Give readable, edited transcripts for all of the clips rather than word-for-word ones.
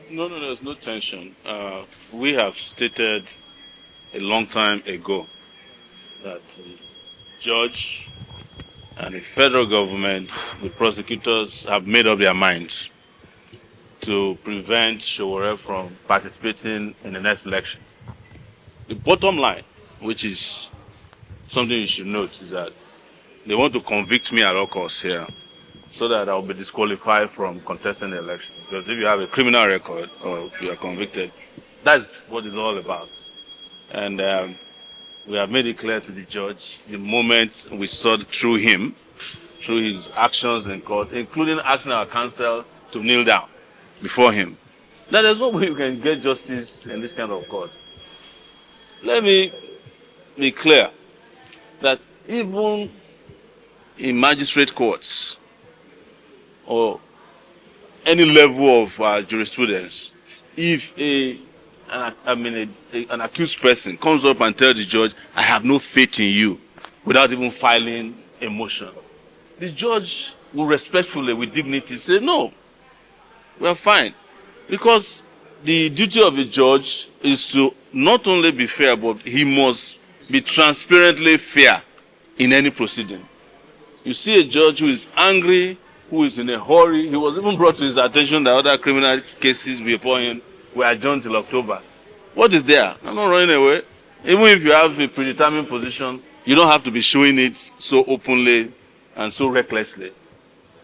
No, there's no tension. We have stated a long time ago that the judge and the federal government, the prosecutors have made up their minds to prevent Sowore from participating in the next election. The bottom line, which is something you should note, is that they want to convict me at all costs here so that I'll be disqualified from contesting the election. Because if you have a criminal record or if you are convicted, that's what it's all about. And we have made it clear to the judge the moment we saw through him, through his actions in court, including asking our counsel to kneel down before him, that there's no way you can get justice in this kind of court. Let me be clear that even in magistrate courts or any level of jurisprudence, if an accused person comes up and tells the judge, I have no faith in you, without even filing a motion, the judge will respectfully, with dignity, say, no, we are fine. Because the duty of a judge is to not only be fair, but he must be transparently fair in any proceeding. You see a judge who is angry, who is in a hurry. He was even brought to his attention that other criminal cases before him were adjourned till October. What is there? I'm not running away. Even if you have a predetermined position, you don't have to be showing it so openly and so recklessly.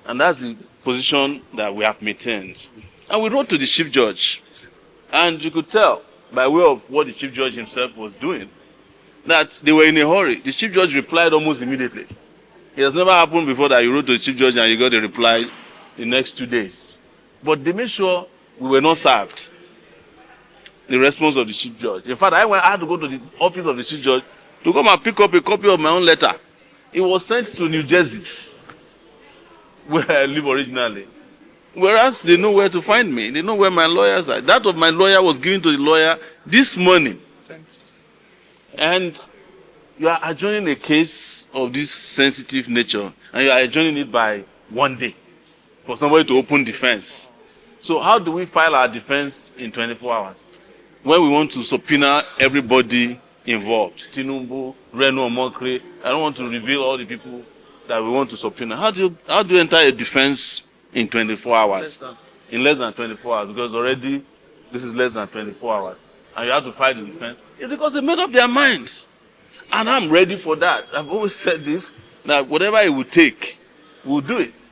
And that's the position that we have maintained. And we wrote to the chief judge. And you could tell by way of what the chief judge himself was doing that they were in a hurry. The chief judge replied almost immediately. It has never happened before that you wrote to the chief judge and you got a reply the next 2 days. But they made sure we were not served the response of the chief judge. In fact, I had to go to the office of the chief judge to come and pick up a copy of my own letter. It was sent to New Jersey, where I live originally. Whereas they know where to find me. They know where my lawyers are. That of my lawyer was given to the lawyer this morning. And you are adjourning a case of this sensitive nature, and you are adjourning it by 1 day for somebody to open defense. So how do we file our defense in 24 hours? When we want to subpoena everybody involved, Tinubu, Reno, Mokri, I don't want to reveal all the people that we want to subpoena. How do you enter a defense in 24 hours? In less than 24 hours, because already this is less than 24 hours. And you have to file the defense. It's because they made up their minds. And I'm ready for that. I've always said this, that whatever it will take, we'll do it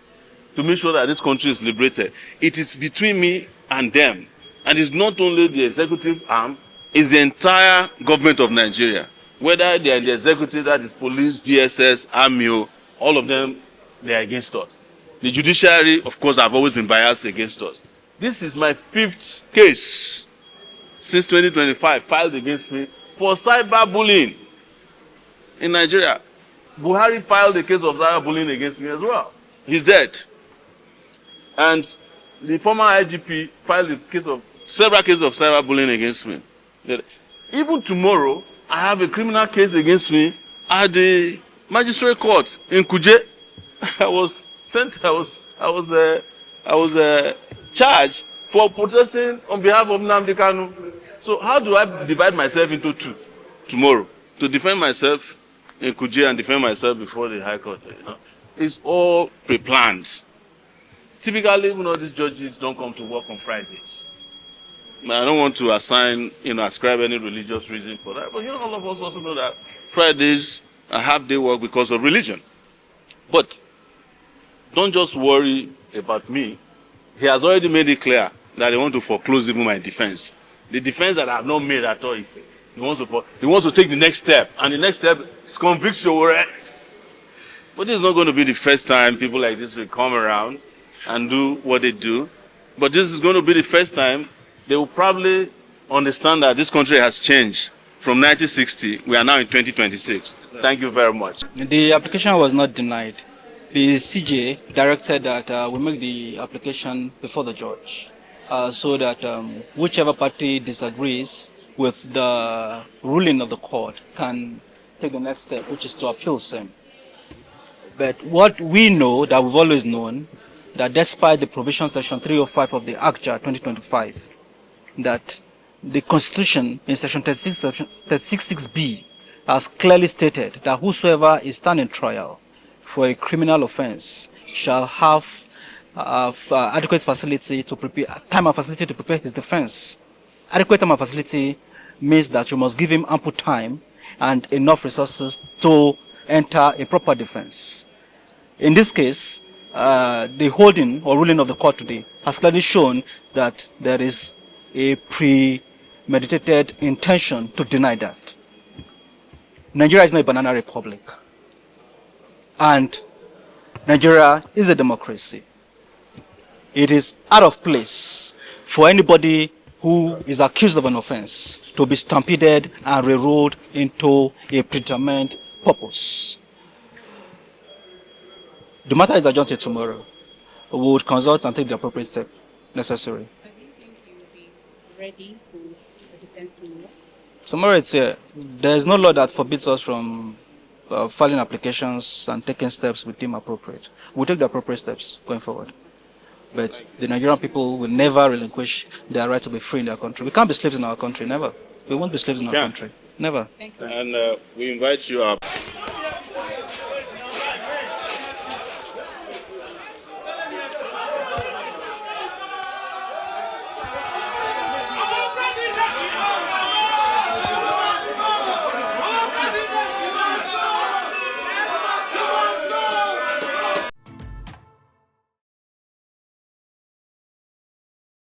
to make sure that this country is liberated. It is between me and them. And it's not only the executive arm, it's the entire government of Nigeria. Whether they are the executive, that is police, DSS, army, all of them, they are against us. The judiciary, of course, have always been biased against us. This is my 5th case since 2025 filed against me for cyberbullying in Nigeria. Buhari filed a case of cyberbullying against me as well. He's dead. And the former IGP filed several cases of cyberbullying against me. Even tomorrow, I have a criminal case against me at the magistrate court in Kuje. I was charged for protesting on behalf of Nnamdi Kanu. So how do I divide myself into two tomorrow? To defend myself in Kuje and defend myself before the High Court. It's all pre-planned. Typically, these judges don't come to work on Fridays. I don't want to ascribe any religious reason for that. But all of us also know that Fridays are half-day work because of religion. But don't just worry about me. He has already made it clear that they want to foreclose even my defense. The defense that I have not made at all is he wants to take the next step. And the next step is convict Sowore. But this is not going to be the first time people like this will come around and do what they do. But this is going to be the first time they will probably understand that this country has changed. From 1960, we are now in 2026. Thank you very much. The application was not denied. The CJ directed that we make the application before the judge so that whichever party disagrees with the ruling of the court can take the next step, which is to appeal same. But what we know, that we've always known, that despite the provision section 305 of the ACTA 2025, that the Constitution in section 36(6)b has clearly stated that whosoever is standing trial for a criminal offense shall have adequate facility to prepare, time and facility to prepare his defense. Adequate time and facility means that you must give him ample time and enough resources to enter a proper defense. In this case, the holding or ruling of the court today has clearly shown that there is a premeditated intention to deny that. Nigeria is not a banana republic, and Nigeria is a democracy. It is out of place for anybody who is accused of an offense to be stampeded and railroaded into a predetermined purpose. The matter is adjourned till tomorrow. We would consult and take the appropriate step necessary. Do you think you will be ready for the defense tomorrow? Tomorrow it's here. There is no law that forbids us from filing applications and taking steps we deem appropriate. We'll take the appropriate steps going forward. But the Nigerian people will never relinquish their right to be free in their country. We can't be slaves in our country, never. We won't be slaves in our country, never. Thank you. And we invite you up.